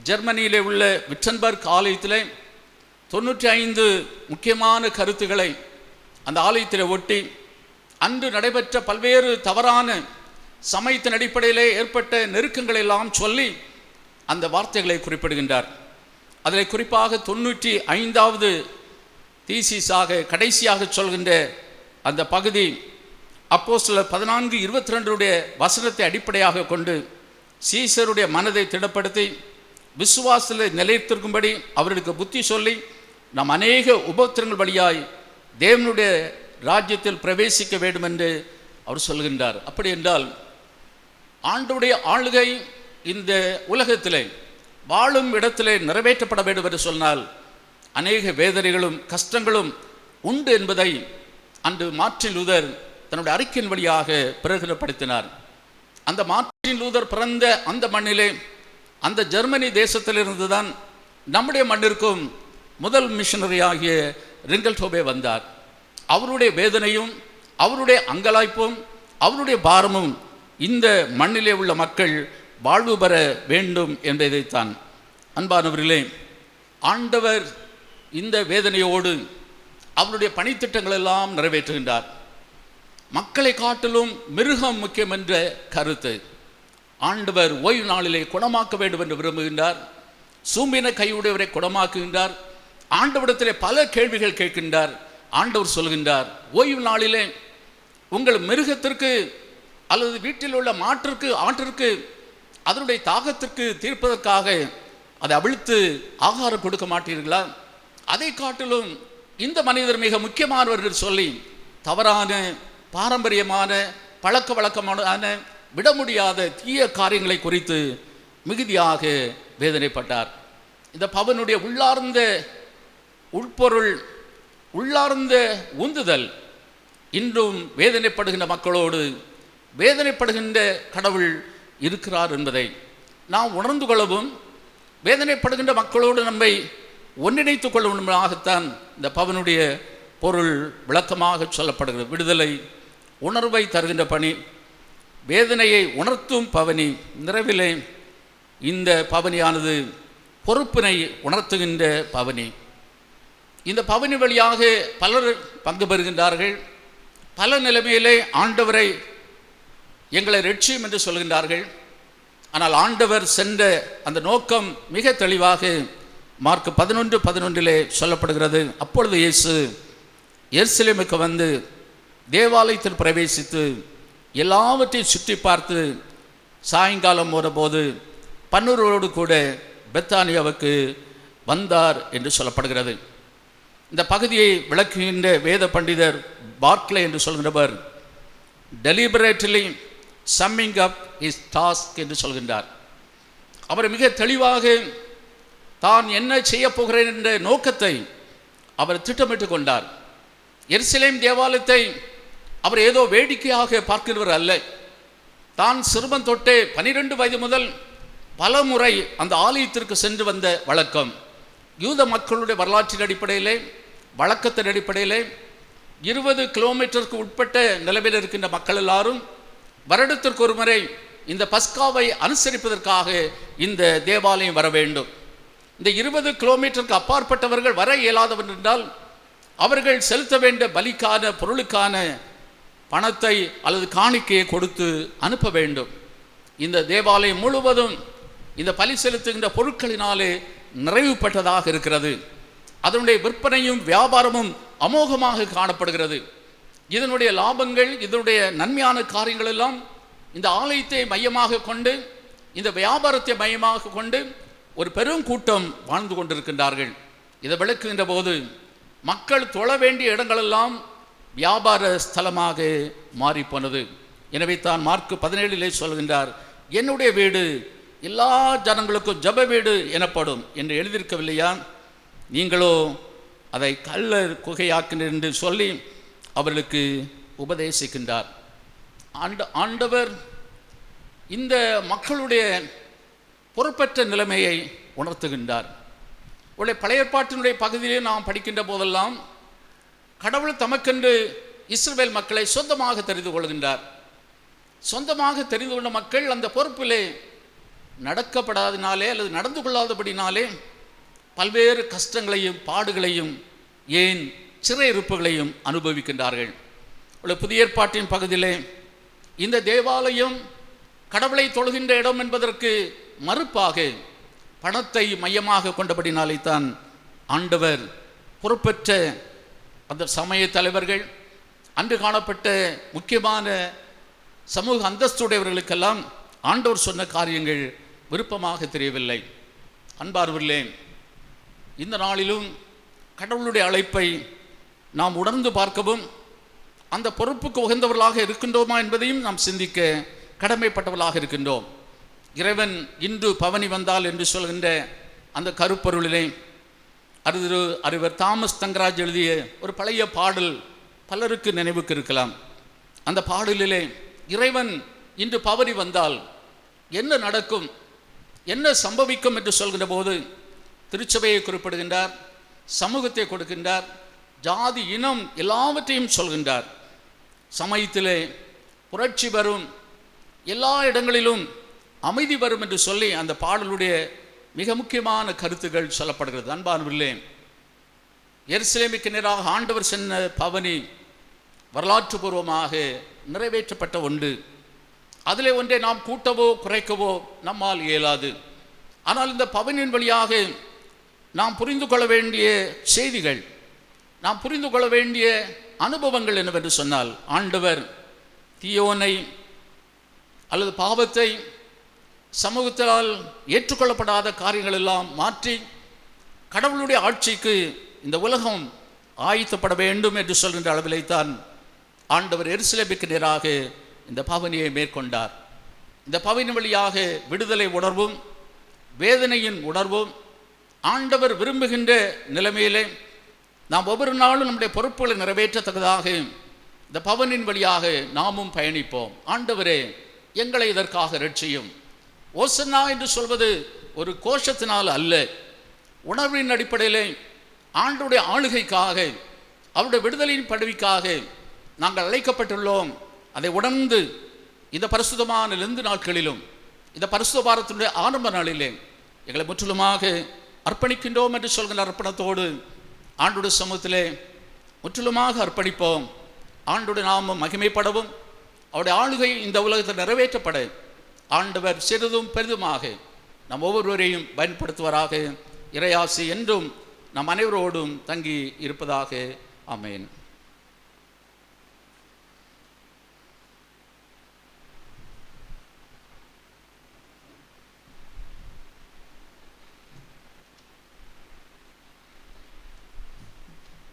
ஜெர்மனியிலே உள்ள விட்டன்பர்க் ஆலயத்திலே 95 முக்கியமான கருத்துக்களை அந்த ஆலயத்தில் ஒட்டி அன்று நடைபெற்ற பல்வேறு தவறான சமயத்தின் அடிப்படையிலே ஏற்பட்ட நெருக்கங்களை எல்லாம் சொல்லி அந்த வார்த்தைகளை குறிப்பிடுகின்றார். அதில் குறிப்பாக 95வது தீசிஸாக கடைசியாக சொல்கின்ற அந்த பகுதி அப்போஸ்தலர் 14:22 வசனத்தை அடிப்படையாக கொண்டு சீசருடைய மனதை திடப்படுத்தி விசுவாசத்தில் நிலைத்திருக்கும்படி அவர்களுக்கு புத்தி சொல்லி நாம் அநேக உபத்திரங்கள் வழியாய் தேவனுடைய ராஜ்யத்தில் பிரவேசிக்க வேண்டும் என்று அவர் சொல்கின்றார். அப்படி என்றால் ஆண்டவருடைய ஆளுகை இந்த உலகத்திலே வாழும் இடத்திலே நிறைவேற்றப்பட வேண்டும் என்று சொன்னால் அநேக வேதனைகளும் கஷ்டங்களும் உண்டு என்பதை அன்று மார்ட்டின் லூதர் தன்னுடைய அறிக்கையின் வழியாக பிரகடனப்படுத்தினார். அந்த மார்ட்டின் லூதர் பிறந்த அந்த மண்ணிலே, அந்த ஜெர்மனி தேசத்திலிருந்து தான் நம்முடைய மண்ணிற்கும் முதல் மிஷனரி ஆகிய ரிங்கல்டோபே வந்தார். அவருடைய வேதனையும் அவருடைய அங்கலாய்ப்பும் அவருடைய பாரமும் இந்த மண்ணிலே உள்ள மக்கள் வாழ்வு பெற வேண்டும் என்பதைத்தான். அன்பானவர்களே, ஆண்டவர் இந்த வேதனையோடு அவருடைய பணித்திட்டங்கள் எல்லாம் நிறைவேற்றுகின்றார். மக்களை காட்டிலும் மிருகம் முக்கியம் என்ற கருத்து. ஆண்டவர் ஓய்வு நாளிலே குணமாக்க வேண்டும் என்று விரும்புகின்றார். சூம்பின கையுடையவரை குணமாக்குகின்றார். ஆண்டவரிடத்திலே பல கேள்விகள் கேட்கின்றார். ஆண்டவர் சொல்கின்றார், ஓய்வு நாளிலே உங்கள் மிருகத்திற்கு அல்லது வீட்டில் உள்ள மாட்டிற்கு ஆட்டிற்கு அதனுடைய தாகத்திற்கு தீர்ப்பதற்காக அதை அவிழ்த்து ஆகாரம் கொடுக்க மாட்டீர்களா? அதை காட்டிலும் இந்த மனிதர் மிக முக்கியமானவர் என்று சொல்லி தவறான பாரம்பரியமான பழக்க வழக்கமான விட முடியாத தீய காரியங்களை குறித்து மிகுதியாக வேதனைப்பட்டார். இந்த பவுனுடைய உள்ளார்ந்த உட்பொருள், உள்ளார்ந்த உந்துதல் இன்றும் வேதனைப்படுகின்ற மக்களோடு வேதனைப்படுகின்ற கடவுள் இருக்கிறார் என்பதை நாம் உணர்ந்து கொள்ளவும், வேதனைப்படுகின்ற மக்களோடு நம்மை ஒன்றிணைத்துக் கொள்ளவுமாகத்தான் இந்த பவுனுடைய பொருள் விளக்கமாக சொல்லப்படுகிறது. விடுதலை உணர்வை தருகின்ற பணி, வேதனையை உணர்த்தும் பவனி. நிறைவிலே இந்த பவனியானது பொறுப்பினை உணர்த்துகின்ற பவனி. இந்த பவனி வழியாக பலர் பங்கு பெறுகின்றார்கள். பல நிலைமையிலே ஆண்டவரை எங்களை ரட்சியும் என்று சொல்கின்றார்கள். ஆனால் ஆண்டவர் சென்ற அந்த நோக்கம் மிக தெளிவாக மார்க் 11:11 சொல்லப்படுகிறது. அப்பொழுது இயேசு எருசலேமுக்கு வந்து தேவாலயத்தில் பிரவேசித்து எல்லாவற்றையும் சுற்றி பார்த்து சாயங்காலம் வரும்போது 12 கூட பெத்தானியாவுக்கு வந்தார் என்று சொல்லப்படுகிறது. இந்த பகுதியை விளக்குகின்ற வேத பண்டிதர் பார்க்லே என்று சொல்கிறவர் deliberately summing up is task என்று சொல்கின்றார். அவர் மிக தெளிவாக தான் என்ன செய்ய போகிறேன் என்ற நோக்கத்தை அவர் திட்டமிட்டு கொண்டார். எருசலேம் தேவாலயத்தை அவர் ஏதோ வேடிக்கையாக பார்க்கிறவர் அல்ல. தான் சிறுவன் தொட்டே 12 வயது முதல் பல முறை அந்த ஆலயத்திற்கு சென்று வந்த வழக்கம். யூத மக்களுடைய வரலாற்றின் அடிப்படையிலே, வழக்கத்தின் அடிப்படையிலே 20 கிலோமீட்டருக்கு உட்பட்ட நிலைமையில் இருக்கின்ற மக்கள் எல்லாரும் வருடத்திற்கு ஒரு முறை இந்த பஸ்காவை அனுசரிப்பதற்காக இந்த தேவாலயம் வர வேண்டும். இந்த 20 கிலோமீட்டருக்கு அப்பாற்பட்டவர்கள் வர இயலாதவர் என்றால் அவர்கள் செலுத்த வேண்டிய பலிக்கான பொருளுக்கான பணத்தை அல்லது காணிக்கையை கொடுத்து அனுப்ப வேண்டும். இந்த தேவாலயம் முழுவதும் இந்த பலி செலுத்துகின்ற பொருட்களினாலே நிறைவுபட்டதாக இருக்கிறது. அதனுடைய விற்பனையும் வியாபாரமும் அமோகமாக காணப்படுகிறது. இதனுடைய லாபங்கள், இதனுடைய நன்மையான காரியங்கள் எல்லாம் இந்த ஆலயத்தை மையமாக கொண்டு, இந்த வியாபாரத்தை மையமாக கொண்டு ஒரு பெரும் கூட்டம் வாழ்ந்து கொண்டிருக்கின்றார்கள். இதை விளக்குகின்ற போது மக்கள் தொழ வேண்டிய இடங்களெல்லாம் வியாபார ஸ்தலமாக மாறிப்போனது. எனவே தான் மார்க் 17 சொல்கின்றார், என்னுடைய வீடு எல்லா ஜனங்களுக்கும் ஜப வீடு எனப்படும் என்று எழுதியிருக்கவில்லையா? நீங்களோ அதை கள்ள குகையாக்கினர் என்று சொல்லி அவர்களுக்கு உபதேசிக்கின்றார். ஆண்டவர் இந்த மக்களுடைய பொறுப்பற்ற நிலைமையை உணர்த்துகின்றார். உடைய பழைய ஏற்பாட்டினுடைய பகுதியிலே நாம் படிக்கின்ற போதெல்லாம் கடவுள் தமக்கென்று இஸ்ரவேல் மக்களை சொந்தமாக தெரிந்து கொள்கின்றார். சொந்தமாக தெரிந்து கொண்ட மக்கள் அந்த பொறுப்பிலே நடக்கப்படாதனாலே அல்லது நடந்து கொள்ளாதபடினாலே பல்வேறு கஷ்டங்களையும் பாடுகளையும், ஏன் சிறையிருப்புகளையும் அனுபவிக்கின்றார்கள். புதிய ஏற்பாட்டின் பகுதியிலே இந்த தேவாலயம் கடவுளை தொழுகின்ற இடம் என்பதற்கு மறுப்பாக பணத்தை மையமாக கொண்டபடினாலே தான் ஆண்டவர் பொறுப்பற்ற அந்த சமய தலைவர்கள், அன்று காணப்பட்ட முக்கியமான சமூக அந்தஸ்துடையவர்களுக்கெல்லாம் ஆண்டவர் சொன்ன காரியங்கள் விருப்பமாக தெரியவில்லை. அன்பார்வர்களே, இந்த நாளிலும் கடவுளுடைய அழைப்பை நாம் உணர்ந்து பார்க்கவும், அந்த பொறுப்புக்கு உகந்தவர்களாக இருக்கின்றோமா என்பதையும் நாம் சிந்திக்க கடமைப்பட்டவர்களாக இருக்கின்றோம். இறைவன் இன்று பவனி வந்தால் என்று சொல்கின்ற அந்த கருப்பொருளிலே அறிவர் தாமஸ் தங்கராஜ் எழுதிய ஒரு பழைய பாடல் பலருக்கு நினைவுக்கு இருக்கலாம். அந்த பாடலிலே இறைவன் இன்று பவனி வந்தால் என்ன நடக்கும், என்ன சம்பவிக்கும் என்று சொல்கின்ற போது திருச்சபையை குறிப்பிடுகின்றார், சமூகத்தை கொடுக்கின்றார், ஜாதி இனம் எல்லாவற்றையும் சொல்கின்றார். சமயத்திலே புரட்சி வரும், எல்லா இடங்களிலும் அமைதி வரும் என்று சொல்லி அந்த பாடலுடைய மிக முக்கியமான கருத்துக்கள் சொல்லப்படுகிறது. அன்பானவர்களே, எருசலேமுக்கு நேராக ஆண்டவர் சென்ற பவனி வரலாற்று பூர்வமாக நிறைவேற்றப்பட்ட ஒன்று. அதிலே ஒன்றை நாம் கூட்டவோ குறைக்கவோ நம்மால் இயலாது. ஆனால் இந்த பவனின் வழியாக நாம் புரிந்து கொள்ள வேண்டிய செய்திகள், நாம் புரிந்து கொள்ள வேண்டிய அனுபவங்கள் என்னவென்று சொன்னால், ஆண்டவர் தீயோனை அல்லது பாவத்தை, சமூகத்தால் ஏற்றுக்கொள்ளப்படாத காரியங்கள் எல்லாம் மாற்றி கடவுளுடைய ஆட்சிக்கு இந்த உலகம் ஆயத்தப்பட வேண்டும் என்று சொல்கின்ற அளவிலே தான் ஆண்டவர் எருசலேமுக்கு நேராக இந்த பவனியை மேற்கொண்டார். இந்த பவனி வழியாக விடுதலை உணர்வும் வேதனையின் உணர்வும் ஆண்டவர் விரும்புகின்ற நிலைமையிலே நாம் ஒவ்வொரு நாளும் நம்முடைய பொறுப்புகளை நிறைவேற்றத்தக்கதாக இந்த பவனின் வழியாக நாமும் பயணிப்போம். ஆண்டவரே, எங்களை இதற்காக ரட்சியும். ஓசன்னா என்று சொல்வது ஒரு கோஷத்தினால் அல்ல, உணர்வின் அடிப்படையிலே ஆண்டவருடைய ஆளுகைக்காக, அவருடைய விடுதலையின் பதவிக்காக நாங்கள் அழைக்கப்பட்டுள்ளோம். அதை உணர்ந்து இந்த பரிசுத்தமான லெந்து நாட்களிலும் இந்த பரிசுத்த வாரத்தினுடைய ஆரம்ப நாளிலே எங்களை முற்றிலுமாக அர்ப்பணிக்கின்றோம் என்று சொல்கிற அர்ப்பணத்தோடு ஆண்டுடைய சமூகத்திலே முற்றிலுமாக அர்ப்பணிப்போம். ஆண்டுடைய நாமம் மகிமைப்படவும் அவருடைய ஆளுகை இந்த உலகத்தில் நிறைவேற்றப்பட ஆண்டவர் சிறிதும் பெரிதுமாக நம் ஒவ்வொருவரையும் பயன்படுத்துவராக. இறையாசி என்றும் நம் அனைவரோடும் தங்கி இருப்பதாக. ஆமென்.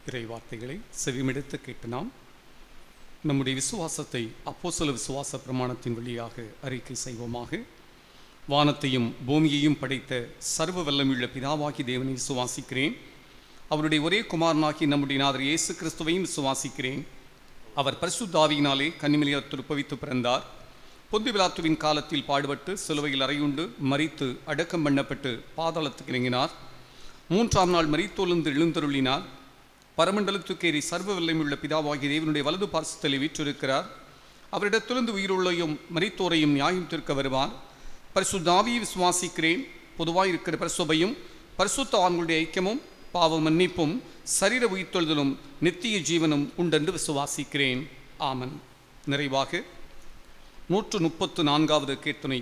இறை வார்த்தைகளை செவிமெடுத்து கேட்டு நாம் நம்முடைய விசுவாசத்தை அப்போஸ்தல விசுவாச பிரமாணத்தின் வழியாக அறிக்கை செய்வோமாக. வானத்தையும் பூமியையும் படைத்த சர்வ வல்லமையுள்ள பிதாவாகி தேவனை விசுவாசிக்கிறேன். அவருடைய ஒரே குமாரனாகி நம்முடைய நாதர் இயேசு கிறிஸ்துவையும் விசுவாசிக்கிறேன். அவர் பரிசுத்த ஆவியினாலே கன்னிமரியால் உற்பவித்து பிறந்தார். பொந்து பிலாத்துவின் காலத்தில் பாடுபட்டு சிலுவையில் அறையுண்டு மரித்து அடக்கம் பண்ணப்பட்டு பாதாளத்துக்கு இறங்கினார். 3ஆம் நாள் மரித்தோழுந்து எழுந்தருளினார். பரமண்டலத்துக்கேறி சர்வ வல்லமையுள்ள பிதாவாகிய தேவனுடைய வலது பார்சத்திலே வீற்றிருக்கிறார். அவரிடத்திலிருந்து உயிருள்ளோரையும் மரித்தோரையும் நியாயம் தீர்க்க வருவார். பரிசுத்த ஆவியை விசுவாசிக்கிறேன். பொதுவாக இருக்கிற பரிசுத்தையும் பரிசுத்த ஆன்களுடைய ஐக்கியமும் பாவ மன்னிப்பும் சரீர உயிர்த்தெழுதலும் நித்திய ஜீவனும் உண்டென்று விசுவாசிக்கிறேன். ஆமன். நிறைவாக 134வது கீர்த்தனை,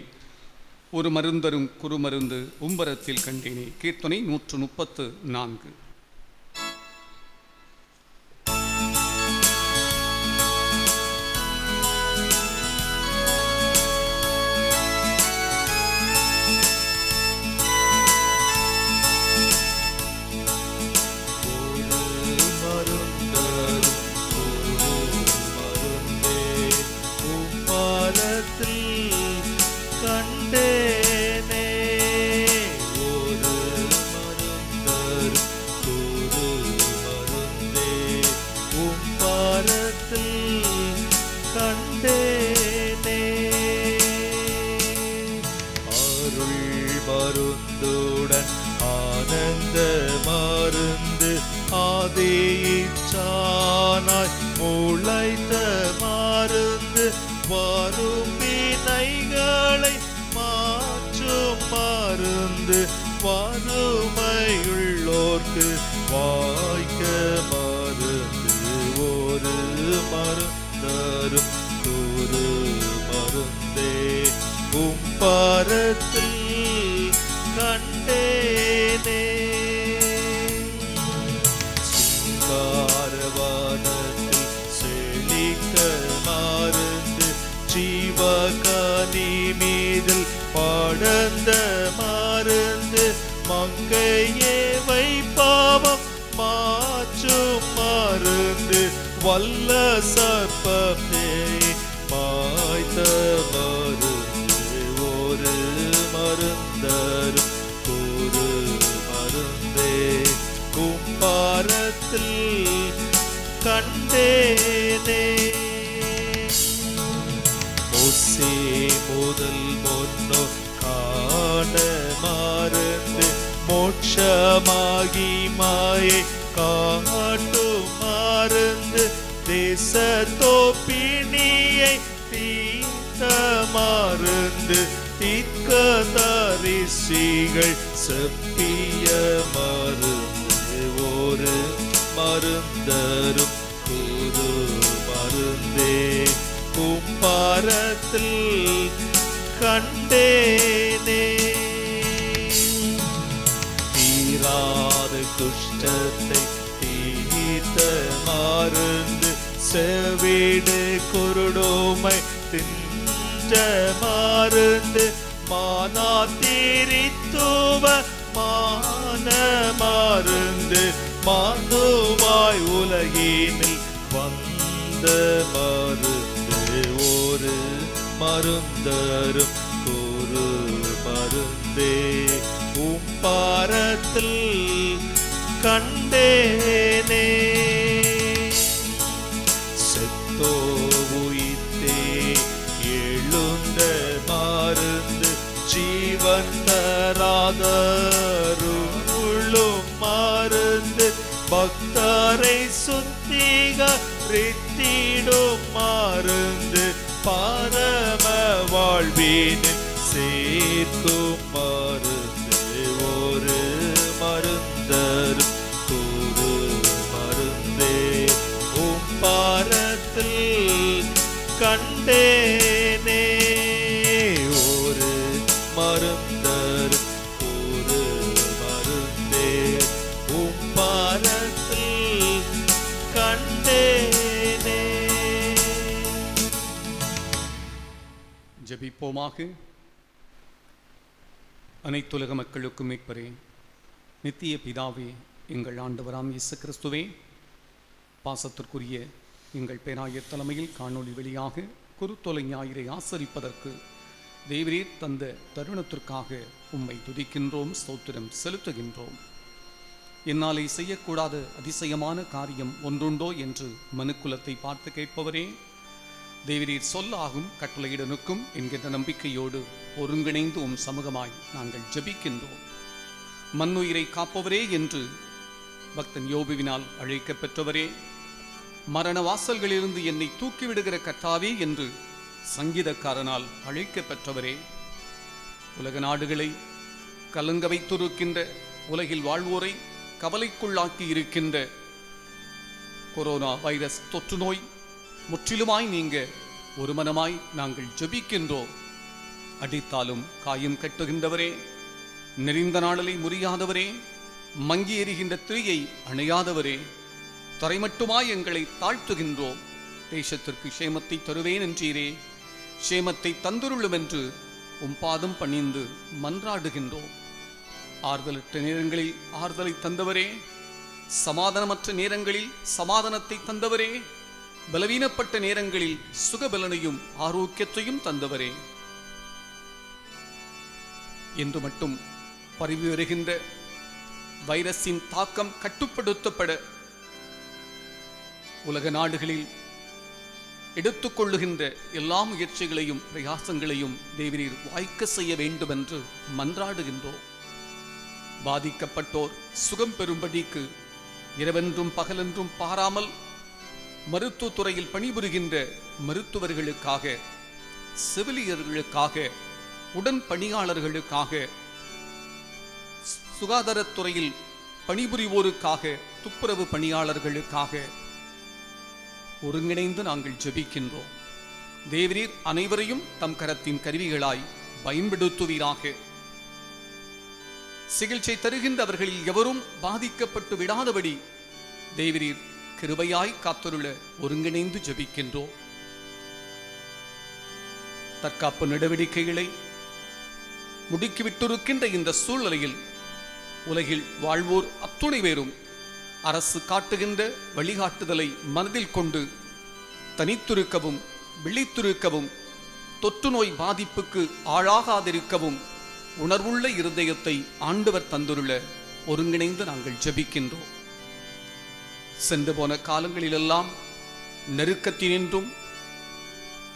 ஒரு மருந்தரும் குறுமருந்து உம்பரத்தில் கண்டேனே. கீர்த்தனை 134. வறுமையுள்ளோர்க்கு வாய்க்க மருந்து, ஒரு மருந்தரும் ஒரு மருந்தே உம்பரத்தில் கண்டேனே. சிங்காரவானத்தில் செழிக்க மருந்து, ஜீவகனி மீதில் படர்ந்த மருந்து, மங்கையே வைப்பாவம் மாற்றும் மருந்து, வல்ல சர்ப்பமே மாய்த்த மருந்து, ஒரு மருந்தரும் ஒரு மருந்தே கும்பாரத்தில் கண்டேனே. மோசே முதல் முன்னோ காண மருந்து, மோட்சமாகி மாயை காட்டும் மருந்து, தேசத்தோ பிணியை தீர்த்த மருந்து, தீர்க்க தரிசிகள் செப்பிய மருந்து, ஒரு மருந்தரும் ஒரு மருந்தே கும்பாரத்தில் கண்டேனே. தீராத குஷ்டத்தை தீர்த்த மருந்து, செவிடு குருடோமை தின்ற மருந்து, மானா தீரித்துவ மான மருந்து, மாதுவாய் உலகினில் வந்த மருந்து ஒரு மருந்தரும் கூறு மருந்தே பாரத்தில் கண்டேனே செத்தோ உயிர்த்தே எழுந்த மருந்து ஜீவன் தராதருளும் மருந்து பக்தரை சுத்திகரித்திடும் மருந்து பரம வாழ்வினில் சேர்க்கும் மருந்து ஒரு மருந்தரும் கூறு மருந்தே பாரத்தில் கண்டேனே ஒரு மருந்தரும் கூறு மருந்தே பாரத்தில் கண்டேனே. ஜெபிப்போமாக. அனைத்துலக மக்களுக்கும் மீட்பரே, நித்திய பிதாவே, எங்கள் ஆண்டவராம் இயேசு கிறிஸ்துவே, பாசத்திற்குரிய எங்கள் பேராயர் தலைமையில் காணொளி வழியாக குருத்தோலை ஞாயிறை ஆசரிப்பதற்கு தேவரீர் தந்த தருணத்திற்காக உம்மை துதிக்கின்றோம், ஸ்தோத்திரம் செலுத்துகின்றோம். என்னாலே செய்யக்கூடாத அதிசயமான காரியம் ஒன்றுண்டோ என்று மனுக்குலத்தை பார்த்து கேட்பவரே, தேவரீர் சொல்லாகும் கட்டளையிடனுக்கும் என்கின்ற நம்பிக்கையோடு ஒருங்கிணைந்து உம் சமூகமாய் நாங்கள் ஜெபிக்கின்றோம். மண்ணுயிரை காப்பவரே என்று பக்தன் யோபுவினால் அழைக்கப் பெற்றவரே, மரண வாசல்களிலிருந்து என்னை தூக்கிவிடுகிற கர்த்தாவே என்று சங்கீதக்காரனால் அழைக்கப் பெற்றவரே, உலக நாடுகளை கலங்க வைத்திருக்கின்ற, உலகில் வாழ்வோரை கவலைக்குள்ளாக்கி இருக்கின்ற கொரோனா வைரஸ் தொற்று நோய் முற்றிலுமாய் நீங்க ஒரு மனமாய் நாங்கள் ஜெபிக்கின்றோம். அடித்தாலும் காயம் கட்டுகின்றவரே, நெறிந்த நாளலை முறியாதவரே, மங்கி எறிகின்ற திரியை அணையாதவரே, தரைமட்டுமாய் எங்களை தாழ்த்துகின்றோம். தேசத்திற்கு சேமத்தை தருவேன் என்றீரே, சேமத்தை தந்துருளும் என்று உம் பாதம் பணிந்து மன்றாடுகின்றோம். ஆறுதலற்ற நேரங்களில் ஆறுதலை தந்தவரே, சமாதானமற்ற நேரங்களில் சமாதானத்தை தந்தவரே, பலவீனப்பட்ட நேரங்களில் சுகபலனையும் ஆரோக்கியத்தையும் தந்தவரே, என்று மட்டும் பரவி வருகின்ற வைரஸின் தாக்கம் கட்டுப்படுத்தப்பட உலக நாடுகளில் எடுத்துக்கொள்ளுகின்ற எல்லா முயற்சிகளையும் பிரயாசங்களையும் தேவரீர் வாய்க்க செய்ய வேண்டும் என்று மன்றாடுகின்றோம். பாதிக்கப்பட்டோர் சுகம் பெறும்படிக்கு இரவென்றும் பகலென்றும் பாராமல் மருத்துவத்துறையில் பணிபுரிகின்ற மருத்துவர்களுக்காக, செவிலியர்களுக்காக, உடன் பணியாளர்களுக்காக, சுகாதாரத்துறையில் பணிபுரிவோருக்காக, துப்புரவு பணியாளர்களுக்காக ஒருங்கிணைந்து நாங்கள் ஜெபிக்கின்றோம். தேவரீர் அனைவரையும் தம் கரத்தின் கருவிகளாய் பயன்படுத்துவீராக. சிகிச்சை தருகின்றவர்களில் எவரும் பாதிக்கப்பட்டு விடாதபடி தேவரீர் கிருபையாய் காத்தருள ஒருங்கிணைந்து ஜெபிக்கின்றோம். தற்காப்பு நடவடிக்கைகளை முடுக்கிவிட்டிருக்கின்ற இந்த சூழ்நிலையில் உலகில் வாழ்வோர் அத்துணை பேரும் அரசு காட்டுகின்ற வழிகாட்டுதலை மனதில் கொண்டு தனித்திருக்கவும், விழித்திருக்கவும், தொற்று நோய் பாதிப்புக்கு ஆளாகாதிருக்கவும் உணர்வுள்ள இருதயத்தை ஆண்டவர் தந்துள்ள ஒருங்கிணைந்து நாங்கள் ஜெபிக்கின்றோம். சென்று போன காலங்களிலெல்லாம் நெருக்கத்தினின்றும்,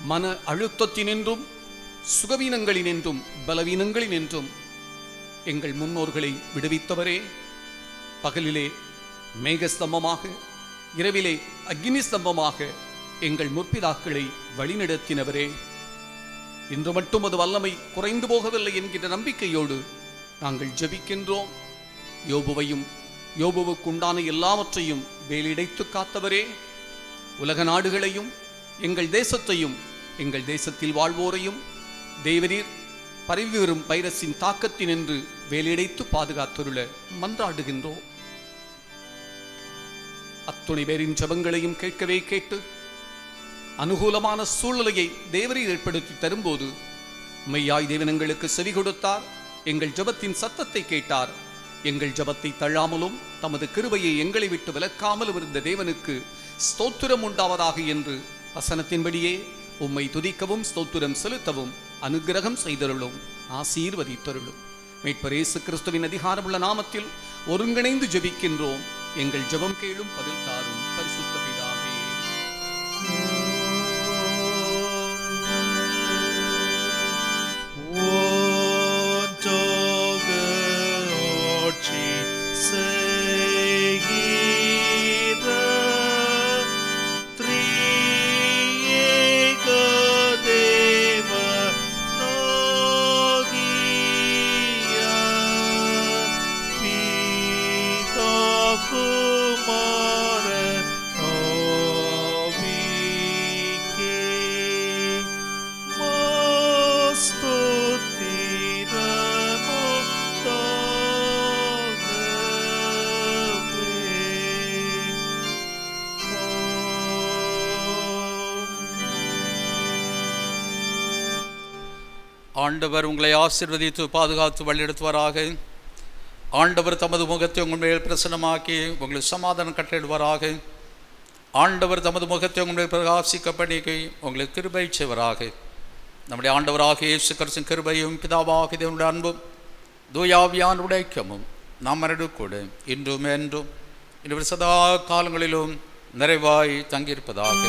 மன அழுத்தத்தினின்றும், சுகவீனங்களினின்றும், பலவீனங்களினின்றும் எங்கள் முன்னோர்களை விடுவித்தவரே, பகலிலே மேகஸ்தம்பமாக, இரவிலே அக்னி ஸ்தம்பமாக எங்கள் முற்பிதாக்களை வழிநடத்தினவரே, இன்று மட்டும் அது வல்லமை குறைந்து போகவில்லை என்கின்ற நம்பிக்கையோடு நாங்கள் ஜெபிக்கின்றோம். யோபுவையும் யோபுவுக்குண்டான எல்லாவற்றையும் வேலிடைத்து காத்தவரே, உலக நாடுகளையும் எங்கள் தேசத்தையும் எங்கள் தேசத்தில் வாழ்வோரையும் தேவரீர் பரவி வரும் வைரஸின் தாக்கத்தினின்று வேலிடைத்து பாதுகாத்துள்ள மன்றாடுகின்றோம். அத்துணை பேரின் ஜெபங்களையும் கேட்கவே கேட்டு அனுகூலமான சூழ்நிலையை தேவரீர் ஏற்படுத்தி தரும்போது மெய்யாய் தேவனங்களுக்கு செவி கொடுத்தார். எங்கள் ஜெபத்தின் சத்தத்தை கேட்டார். எங்கள் ஜெபத்தை தள்ளாமலும் தமது கிருபையை எங்களை விட்டு விலக்காமலும் இருந்த தேவனுக்கு ஸ்தோத்திரம் உண்டாவதாக என்று வசனத்தின்படியே உம்மை துதிக்கவும் ஸ்தோத்திரம் செலுத்தவும் அனுக்கிரகம் செய்தருளும், ஆசீர்வதித்தருளும். மீட்பர் இயேசு கிறிஸ்துவின் அதிகாரமுள்ள நாமத்தில் ஒருங்கிணைந்து ஜெபிக்கின்றோம். எங்கள் ஜெபம் கேளும், பதில் தாரும் பரிசுத்த பிதாவே. ஆண்டவர் உங்களை ஆசீர்வதித்து பாதுகாத்து வழிநடத்துவாராக. ஆண்டவர் தமது முகத்தை உங்கள் மேல் பிரசன்னமாக்கி உங்களுக்கு சமாதானம் கட்டளிடுவாராக. ஆண்டவர் தமது முகத்தை உங்கள் மேல் பிரகாசிக்க பண்ணிக்கை உங்களுக்கு கிருபை செய்வராக. நம்முடைய ஆண்டவராக இயேசு கிறிஸ்துவின் கிருபையும் பிதாவாகிய தேவனுடைய அன்பும் தூயாவியானுடைய ஐக்கியமும் நம்மோடு கூட இன்றும் என்றும் இன்று சதா காலங்களிலும் நிறைவாய் தங்கியிருப்பதாக.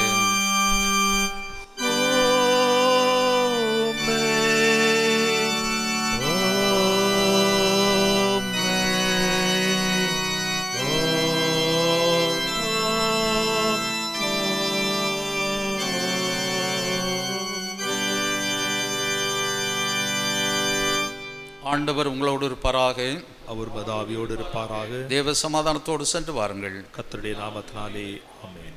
ஆண்டவர் உங்களோடு இருப்பாராக. அவர் பதாவியோடு இருப்பாராக. தேவ சமாதானத்தோடு சென்று வாருங்கள். கர்த்தருடைய நாமத்தினாலே ஆமென்.